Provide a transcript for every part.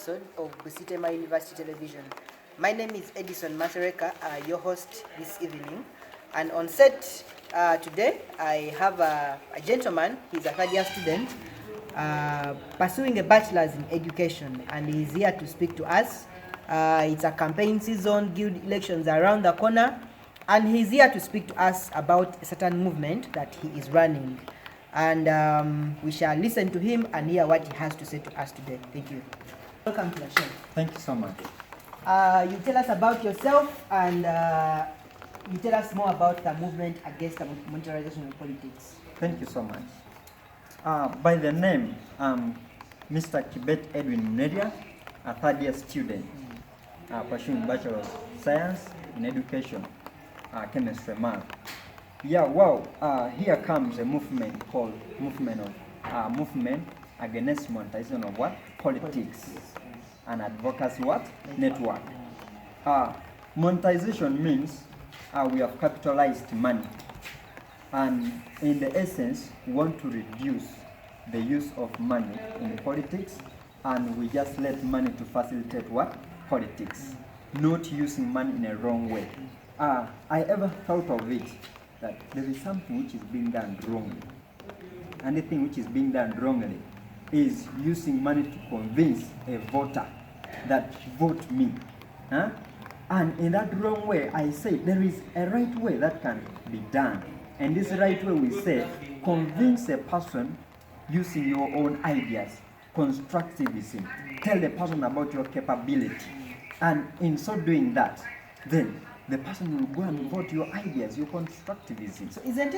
episode of Busitema University Television. My name is Edison Masereka, your host this evening. And on set today, I have a gentleman. He's a third-year student pursuing a bachelor's in education, and he's here to speak to us. It's a campaign season, guild elections are around the corner, and he's here to speak to us about a certain movement that he is running. And we shall listen to him and hear what he has to say to us today. Thank you. Welcome to the show. Thank you so much. You tell us about yourself, and you tell us more about the movement against the monetarization of politics. Thank you so much. By the name, I'm Mr. Kibet Edwin Munedia, a third-year student pursuing Bachelor of Science in Education, Chemistry Math. Yeah, wow, here comes a movement called Movement Against Monetization of what? Politics. And Advocacy what? Network. Monetization means we have capitalized money. And in the essence, we want to reduce the use of money in politics, and we just let money to facilitate what? Politics. Not using money in a wrong way. I ever thought of it that there is something which is being done wrongly. Anything which is being done wrongly is using money to convince a voter that vote me. And in that wrong way, I say there is a right way that can be done. And this right way, we say, convince a person using your own ideas, constructivism. Tell the person about your capability. And in so doing that, then the person will go and vote your ideas, your constructivism. So isn't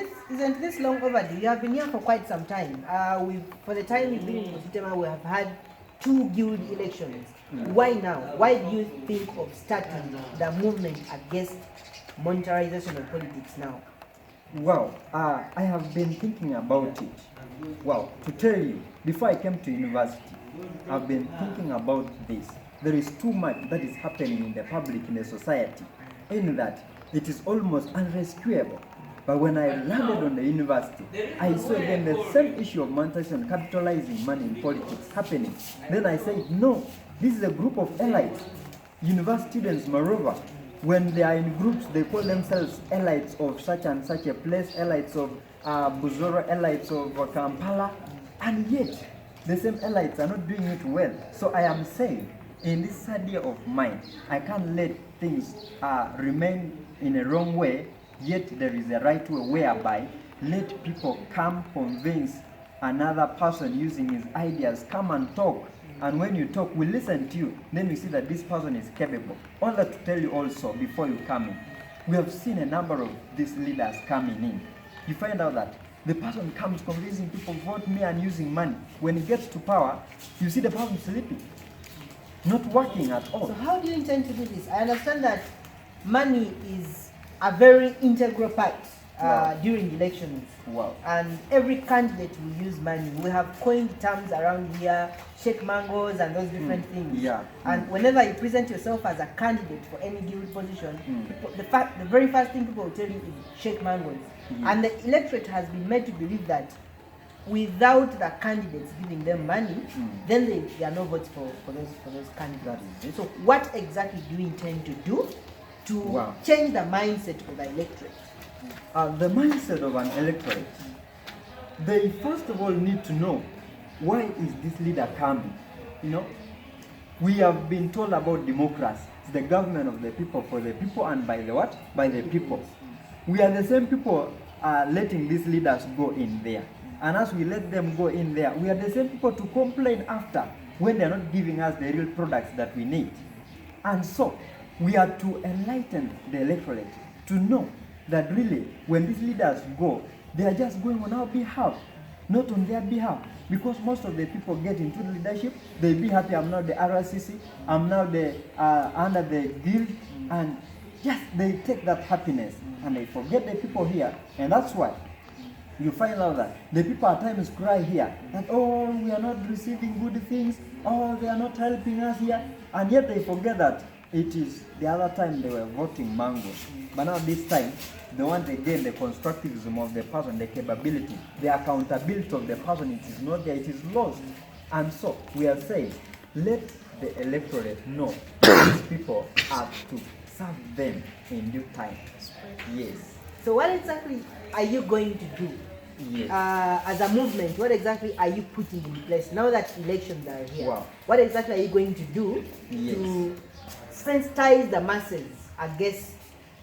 this long overdue? You have been here for quite some time. For the time we've been in Busitema, we have had 2 guild elections. Why now? Why do you think of starting the movement against monetarization of politics now? Well, I have been thinking about it. Well, to tell you, before I came to university, I've been thinking about this. There is too much that is happening in the public, in the society, in that it is almost unrescuable. But when I landed on the university, I saw again the same issue of monetization, capitalizing money in politics happening. Then I said, no, this is a group of elites, university students, moreover. When they are in groups, they call themselves elites of such and such a place, elites of Buzoro, elites of Kampala, and yet the same elites are not doing it well. So I am saying, in this idea of mine, I can't let things remain in a wrong way, yet there is a right way whereby let people come convince another person using his ideas, come and talk. And when you talk, we listen to you. Then we see that this person is capable. All that to tell you also, before you come in, we have seen a number of these leaders coming in. You find out that the person comes convincing people, vote me, and using money. When he gets to power, you see the person sleeping, not working at all. So how do you intend to do this? I understand that money is a very integral part during elections. Wow. And every candidate will use money. We have coined terms around here, shake mangoes and those different things. Yeah. And whenever you present yourself as a candidate for any guild position, the very first thing people will tell you is shake mangoes. And the electorate has been made to believe that without the candidates giving them money, then there are no votes for those candidates. So what exactly do you intend to do to change the mindset of the electorate? The mindset of an electorate, they first of all need to know, why is this leader coming? You know, we have been told about democracy. It's the government of the people, for the people, and by the what? By the people. We are the same people letting these leaders go in there. And as we let them go in there, we are the same people to complain after when they are not giving us the real products that we need. And so, we are to enlighten the electorate to know that really, when these leaders go, they are just going on our behalf, not on their behalf. Because most of the people get into the leadership, they be happy, I'm now the RCC, I'm now the under the guild, and just they take that happiness and they forget the people here. And that's why you find out that the people at times cry here that, oh, we are not receiving good things, oh, they are not helping us here, and yet they forget that it is the other time they were voting mango. But now this time, they want again the constructivism of the person, the capability, the accountability of the person. It is not there, it is lost. And so we are saying, let the electorate know these people are to serve them in due time. Yes. So what exactly are you going to do? Yes. As a movement, what exactly are you putting in place now that elections are here? Wow. What exactly are you going to do Yes. to sensitize the masses against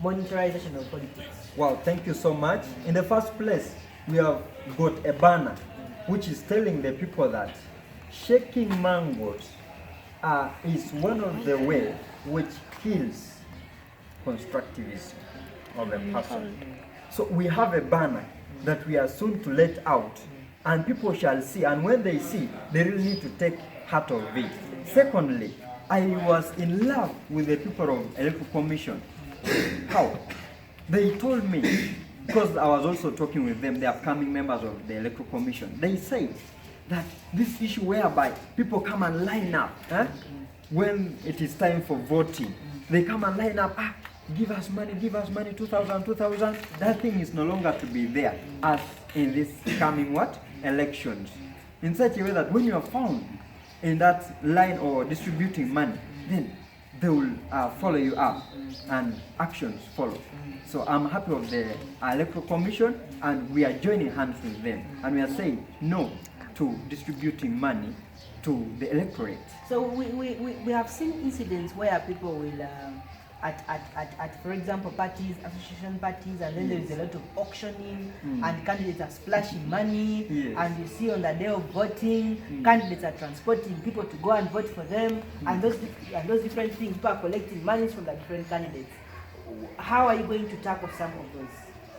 monetarization of politics? Wow, thank you so much. In the first place, we have got a banner which is telling the people that shaking mangoes is one of the ways which kills constructivism of a person. So we have a banner that we are soon to let out, and people shall see, and when they see, they really need to take heart of it. Secondly, I was in love with the people of Electoral Commission. How? They told me, because I was also talking with them, the upcoming members of the Electoral Commission, they say that this issue whereby people come and line up, when it is time for voting, they come and line up, give us money, 2,000. That thing is no longer to be there as in this coming what? Elections. In such a way that when you are found in that line or distributing money, then they will follow you up and actions follow. So I'm happy of the Electoral Commission, and we are joining hands with them, and we are saying no to distributing money to the electorate. So we have seen incidents where people will at for example parties, association parties, and then there is a lot of auctioning and candidates are splashing money, and you see on the day of voting candidates are transporting people to go and vote for them, and those different things, people are collecting money from the different candidates. How are you going to tackle some of those?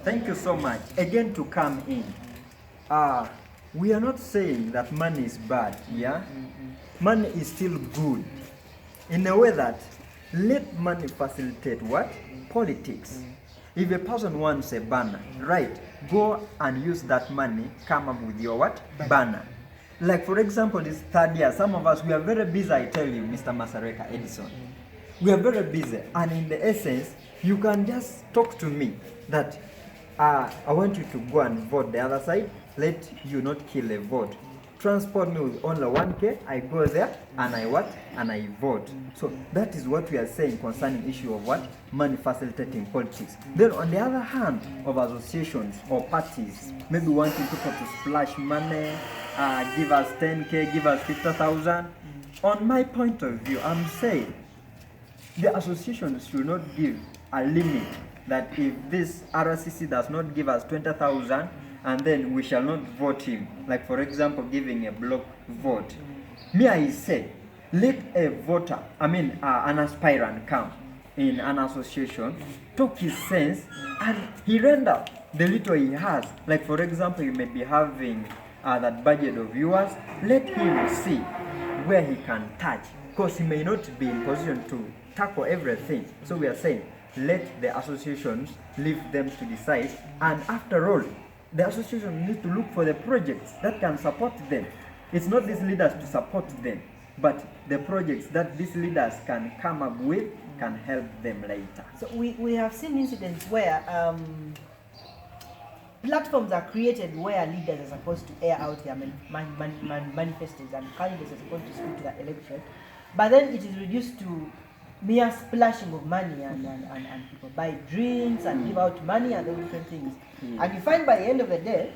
Thank you so much. Again, to come in, we are not saying that money is bad, yeah? Money is still good in a way that let money facilitate what? Politics. If a person wants a banner, right, go and use that money, come up with your what? Banner. Like for example, this third year, some of us, we are very busy, I tell you, Mr. Masareka Edison. We are very busy, and in the essence, you can just talk to me that I want you to go and vote the other side, let you not kill a vote. Transport me with only 1K, I go there and I what? And I vote. So that is what we are saying concerning issue of what? Money facilitating politics. Then on the other hand, of associations or parties, maybe wanting people to splash money, give us 10K, give us 50,000. On my point of view, I'm saying the associations should not give a limit that if this RCC does not give us 20,000, and then we shall not vote him. Like for example, giving a block vote. Me, I say, let a voter, an aspirant come in an association, talk his sense, and he render the little he has. Like for example, you may be having that budget of yours. Let him see where he can touch, because he may not be in position to tackle everything. So we are saying, let the associations leave them to decide, and after all, the association needs to look for the projects that can support them. It's not these leaders to support them, but the projects that these leaders can come up with can help them later. So we have seen incidents where platforms are created where leaders are supposed to air out their manifestos, and candidates are supposed to speak to the electorate, but then it is reduced to mere splashing of money, and people buy drinks and give out money and all different things. And you find by the end of the day,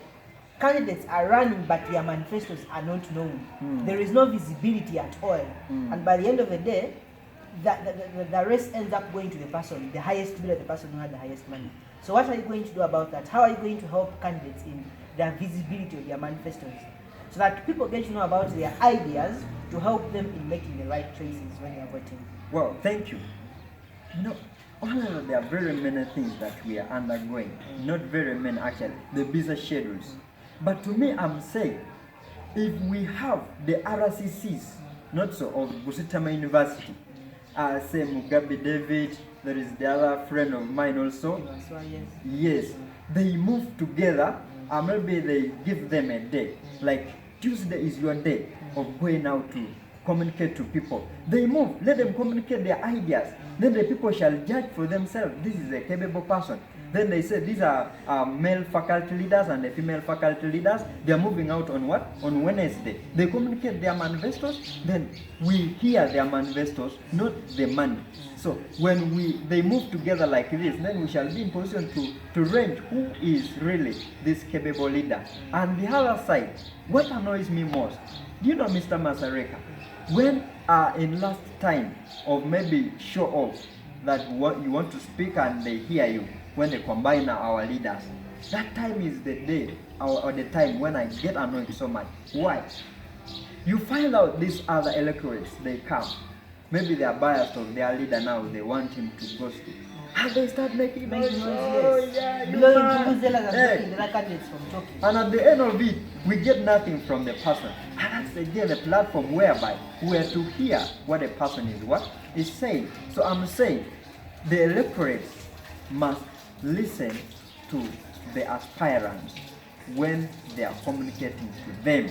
candidates are running, but their manifestos are not known. There is no visibility at all. And by the end of the day, the race ends up going to the person, the highest bidder, the person who had the highest money. So what are you going to do about that? How are you going to help candidates in their visibility of their manifestos, so that people get to know about their ideas to help them in making the right choices when they are voting? Well, thank you. There are very many things that we are undergoing. Not very many actually, the busy schedules. But to me, I'm saying, if we have the RCCs, not so of Busitama University, say Mugabe David, there is the other friend of mine also. Yes, they move together, and maybe they give them a day. Like Tuesday is your day of going out to communicate to people. They move, let them communicate their ideas. Then the people shall judge for themselves. This is a capable person. Then they say these are male faculty leaders and the female faculty leaders. They are moving out on what? On Wednesday. They communicate their manifestos. Then we hear their manifestos, not the money. So when they move together like this, then we shall be in position to range who is really this capable leader. And the other side, what annoys me most, do you know, Mr. Masareka, when in last time of maybe show off that what you want to speak and they hear you, when they combine our leaders, that time is the day or the time when I get annoyed so much. Why? You find out these other electorates, they come. Maybe they are biased of their leader now, they want him to go to. And they start making noise. Blowing vuvuzela and blocking the candidates from talking. And at the end of it, we get nothing from the person. And that's again a platform whereby we are to hear what a person is saying. So I'm saying the electorates must listen to the aspirants when they are communicating to them.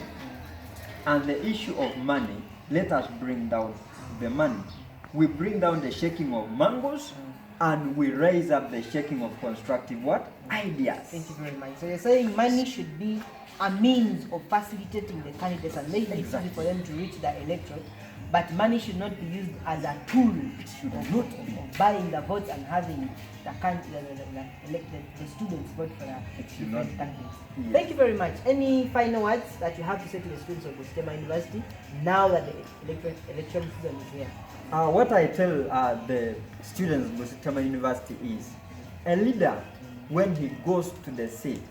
And the issue of money, let us bring down the money. We bring down the shaking of mangoes and we raise up the shaking of constructive what? Ideas. Thank you very much. So you're saying money should be a means of facilitating the candidates and making it easy for them to reach the electorate, but money should not be used as a tool of buying the votes and having the students vote for the different candidates. Yes. Thank you very much. Any final words that you have to say to the students of Busitema University now that the election season is here? What I tell the students of Busitema University is, a leader, when he goes to the seat,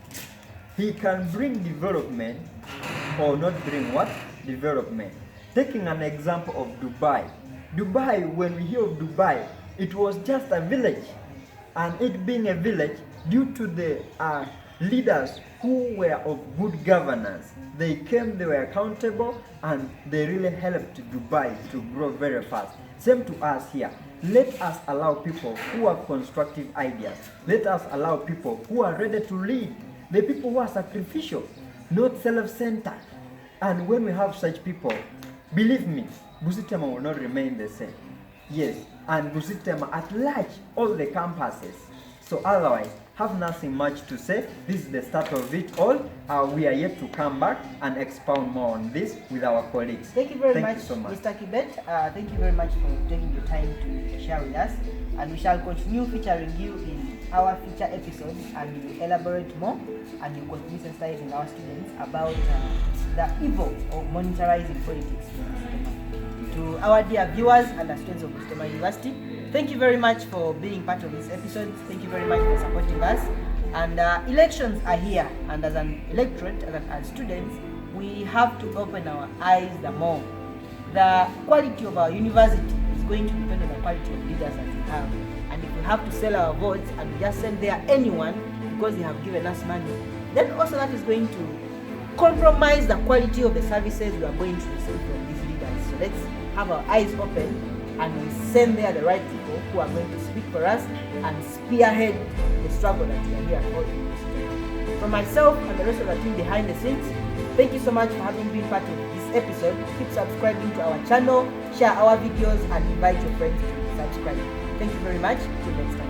he can bring development or not bring what? Development. Taking an example of Dubai. Dubai, when we hear of Dubai, it was just a village. And it being a village, due to the leaders who were of good governance, they came, they were accountable, and they really helped Dubai to grow very fast. Same to us here. Let us allow people who have constructive ideas. Let us allow people who are ready to lead. The people who are sacrificial, not self-centered. And when we have such people, believe me, Busitema will not remain the same. Yes, and Busitema at large, all the campuses. So otherwise, have nothing much to say. This is the start of it all. We are yet to come back and expound more on this with our colleagues. Thank you very much, Mr. Kibet. Thank you very much for taking the time to share with us. And we shall continue featuring you in our future episodes, and we will elaborate more and we will continue sensitizing our students about the evil of monetarizing politics. To our dear viewers and the students of Busitema University, thank you very much for being part of this episode. Thank you very much for supporting us. And elections are here, and as an electorate, as students, we have to open our eyes the more. The quality of our university is going to depend on the quality of leaders that we have. And if we have to sell our votes and we just send there anyone because they have given us money, then also that is going to compromise the quality of the services we are going to receive from these leaders. So let's have our eyes open and we send there the right people who are going to speak for us and spearhead the struggle that we are here for. From myself and the rest of the team behind the scenes, thank you so much for having been part of this episode. Keep subscribing to our channel, share our videos, and invite your friends to subscribe. Thank you very much. Till next time.